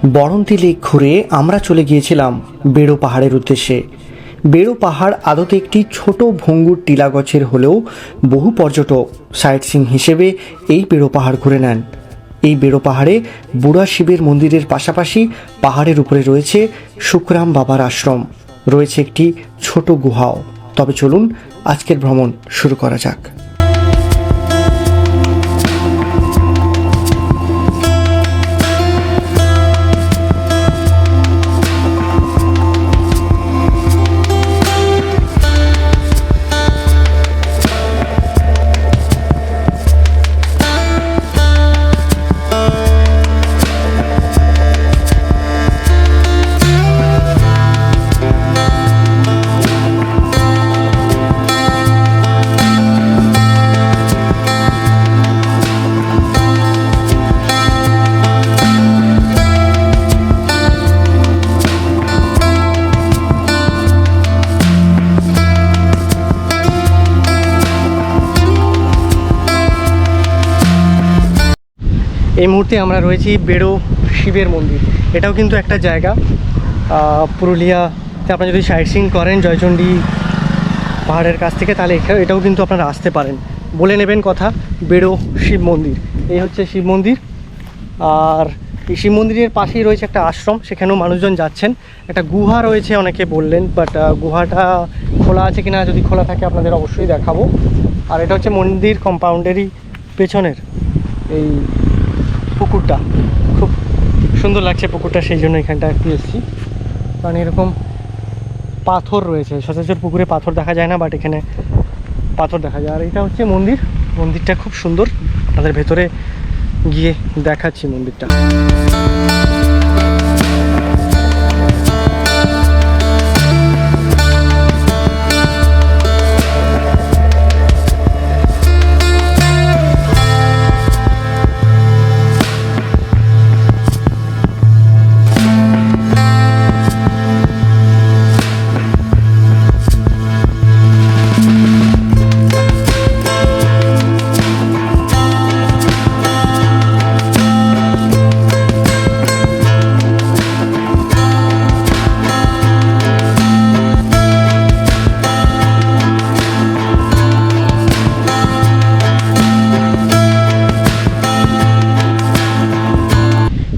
Baranti lake ঘুরে আমরা চলে গিয়েছিলাম বেড়ো পাহাড়ের উদ্দেশ্যে। বেড়ো পাহাড় আদতে একটি ছোট ভঙ্গুর টিলা গছের হলেও বহু পর্যটক সাইট সিইং হিসেবে এই বেড়ো পাহাড় ঘুরে নেন। এই বেড়ো পাহাড়ে বুড়া শিবের মন্দিরের পাশাপাশি পাহাড়ের উপরে রয়েছে সুখরাম বাবার আশ্রম, রয়েছে একটি ছোট গুহাও। তবে চলুন আজকের ভ্রমণ শুরু করা যাক। এই মুহূর্তে আমরা রয়েছি বেড়ো শিবের মন্দির। এটাও কিন্তু একটা জায়গা পুরুলিয়াতে। আপনারা যদি সাইট সিইং করেন জয়চণ্ডী পাহাড়ের কাছ থেকে, তাহলে এটাও কিন্তু আপনারা আসতে পারেন। বলে নেবেন কথা, বেড়ো শিব মন্দির। এই হচ্ছে শিব মন্দির। আর এই শিব মন্দিরের পাশেই রয়েছে একটা আশ্রম, সেখানেও মানুষজন যাচ্ছেন। একটা গুহা রয়েছে অনেকে বললেন, বাট গুহাটা খোলা আছে কিনা, যদি খোলা থাকে আপনাদের অবশ্যই দেখাবো। আর এটা হচ্ছে মন্দির কম্পাউন্ডেরই পেছনের এই পুকুরটা। খুব সুন্দর লাগছে পুকুরটা, সেই জন্য এখানটা একটু এসেছি। কারণ এরকম পাথর রয়েছে, সচরাচর পুকুরে পাথর দেখা যায় না, বাট এখানে পাথর দেখা যায়। আর এটা হচ্ছে মন্দির। মন্দিরটা খুব সুন্দর, আমাদের ভেতরে গিয়ে দেখাচ্ছি মন্দিরটা।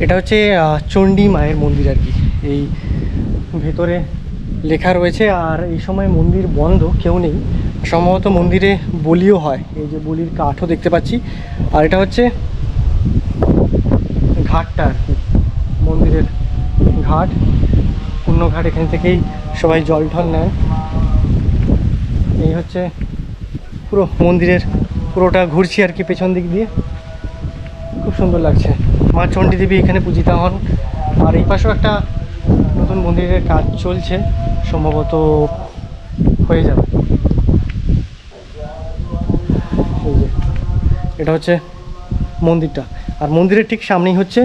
এটা হচ্ছে চণ্ডী মায়ের মন্দির আর কি। এই ভেতরে লেখা রয়েছে। আর এই সময় মন্দির বন্ধ, কেউ নেই। সম্ভবত মন্দিরে বলিও হয়, এই যে বলির কাঠও দেখতে পাচ্ছি। আর এটা হচ্ছে ঘাটটা আর কি, মন্দিরের ঘাট, পুণ্যঘাট। এখান থেকেই সবাই জল ঢল নেন। এই হচ্ছে পুরো মন্দিরের পুরোটা ঘুরছি আর কি পেছন দিক দিয়ে। খুব সুন্দর লাগছে। মা চণ্ডী দেবী এখানে পূজিতা হন। আর এই পাশেও একটা নতুন মন্দিরের কাজ চলছে, সম্ভবত হয়ে যাবে। এই যে এটা হচ্ছে মন্দিরটা। আর মন্দিরের ঠিক সামনেই হচ্ছে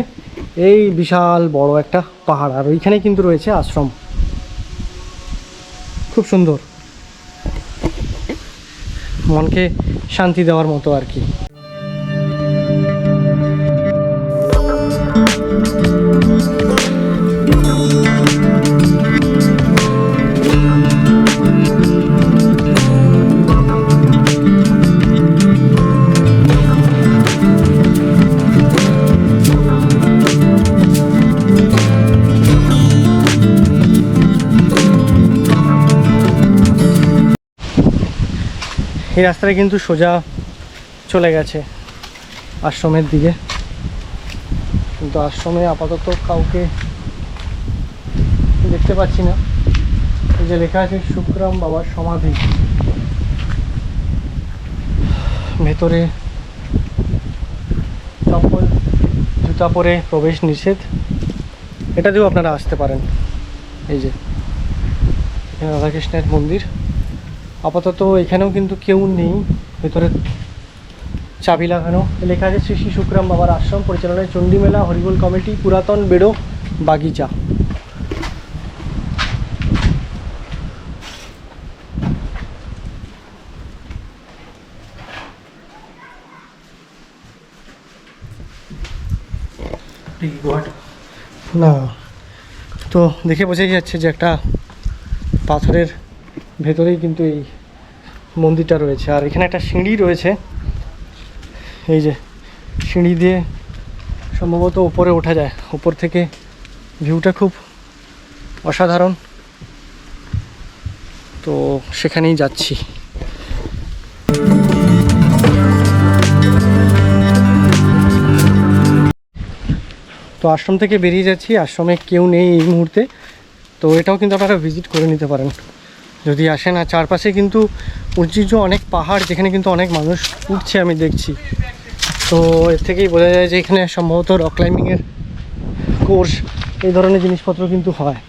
এই বিশাল বড় একটা পাহাড়। আর ওইখানেই কিন্তু রয়েছে আশ্রম। খুব সুন্দর, মনকে শান্তি দেওয়ার মতো আর কি। এই রাস্তাটা কিন্তু সোজা চলে গেছে আশ্রমের দিকে, কিন্তু আশ্রমে আপাতত কাউকে দেখতে পাচ্ছি না। এই যে লেখা আছে সুখরাম বাবার সমাধি, ভেতরে চপ্পল জুতা পরে প্রবেশ নিষেধ। এটাতেও আপনারা আসতে পারেন। এই যে এখানে রাধাকৃষ্ণের মন্দির। আপাতত এখানেও কিন্তু কেউ নেই, ভেতরে চাবি লাগানো। লেখা আছে শ্রী শ্রী সুখরাম বাবার আশ্রম পরিচালনায় চণ্ডী মেলা হরিবোল কমিটি, পুরাতন বেড়ো বাগিচা। গুহাটা না, তো দেখে বোঝাই যাচ্ছে যে একটা পাথরের ভেতরেই কিন্তু এই মন্দিরটা রয়েছে। আর এখানে একটা সিঁড়ি রয়েছে, এই যে সিঁড়ি দিয়ে সম্ভবত ওপরে ওঠা যায়। ওপর থেকে ভিউটা খুব অসাধারণ, তো সেখানেই যাচ্ছি। তো আশ্রম থেকে বেরিয়ে যাচ্ছি, আশ্রমে কেউ নেই এই মুহূর্তে, তো এটাও কিন্তু আপনারা ভিজিট করে নিতে পারেন যদি আসেন। আর চারপাশে কিন্তু ঐতিহ্য অনেক পাহাড়, যেখানে কিন্তু অনেক মানুষ উঠছে আমি দেখছি। তো এর থেকেই বোঝা যায় যে এখানে সম্ভবত রক ক্লাইম্বিংয়ের কোর্স এই ধরনের জিনিসপত্র কিন্তু হয়।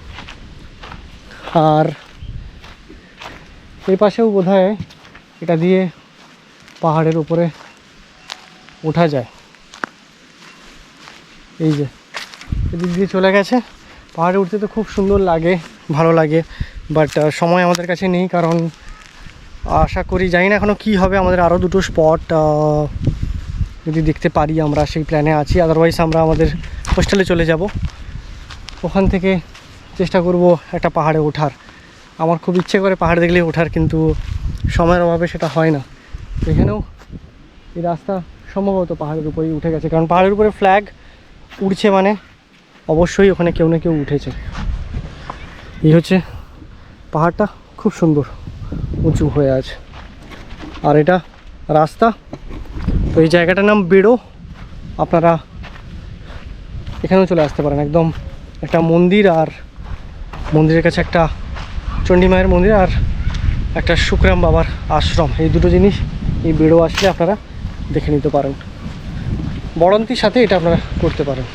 আর এই পাশেও বোধহয় এটা দিয়ে পাহাড়ের উপরে ওঠা যায়। এই যে এদিক দিয়ে চলে গেছে। পাহাড়ে উঠতে তো খুব সুন্দর লাগে, ভালো লাগে, বাট সময় আমাদের কাছে নেই। কারণ আশা করি, জানি না এখনও কী হবে, আমাদের আরও দুটো স্পট যদি দেখতে পারি আমরা সেই প্ল্যানে আছি। আদারওয়াইজ আমরা আমাদের হোস্টেলে চলে যাব, ওখান থেকে চেষ্টা করব একটা পাহাড়ে ওঠার। আমার খুব ইচ্ছে করে পাহাড় দেখলেই ওঠার, কিন্তু সময়ের অভাবে সেটা হয় না। এখানেও এই রাস্তা সম্ভবত পাহাড়ের উপরেই উঠে গেছে, কারণ পাহাড়ের উপরে ফ্ল্যাগ উড়ছে মানে অবশ্যই ওখানে কেউ না কেউ উঠেছে। এই হচ্ছে পাহাড়টা, খুব সুন্দর উঁচু হয়ে আছে। আর এটা রাস্তা। তো এই জায়গাটার নাম বেড়ো, আপনারা এখানেও চলে আসতে পারেন। একদম একটা মন্দির, আর মন্দিরের কাছে একটা চণ্ডী মায়ের মন্দির আর একটা শুকরাম বাবার আশ্রম, এই দুটো জিনিস এই বেড়ো আসলে আপনারা দেখে নিতে পারেন। বড়ন্তির সাথে এটা আপনারা করতে পারেন।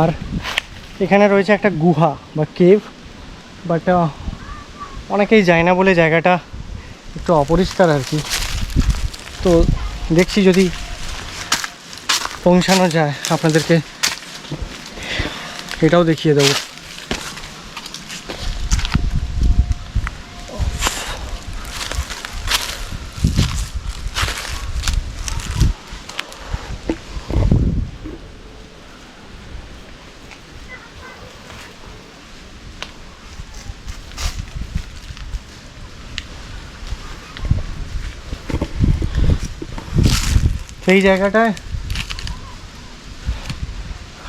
আর এখানে রয়েছে একটা গুহা বা কেভ, বাট অনেকেই যায় না বলে জায়গাটা একটু অপরিষ্কার আর কি। তো দেখছি যদি পৌঁছানো যায় আপনাদেরকে এটাও দেখিয়ে দেবো। এই জায়গাটায়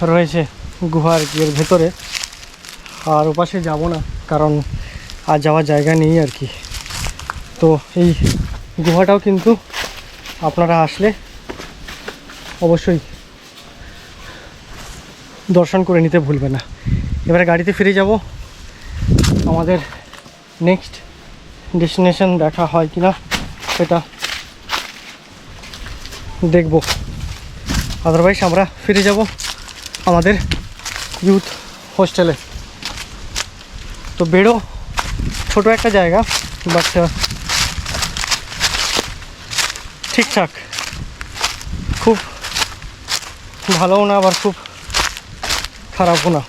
রয়েছে গুহার এর ভেতরে, আর ওপাশে যাব না কারণ আর যাওয়ার জায়গা নেই আর কি। তো এই গুহাটাও কিন্তু আপনারা আসলে অবশ্যই দর্শন করে নিতে ভুলবেন না। এবারে গাড়িতে ফিরে যাব, আমাদের নেক্সট ডেস্টিনেশন দেখা হয় কি না সেটা দেখব। আদারওয়াইজ আমরা ফিরে যাব আমাদের ইউথ হোস্টেলে। তো বেড়ো ছোট একটা জায়গা, বাট ঠিকঠাক, খুব ভালোও না আবার খুব খারাপও না।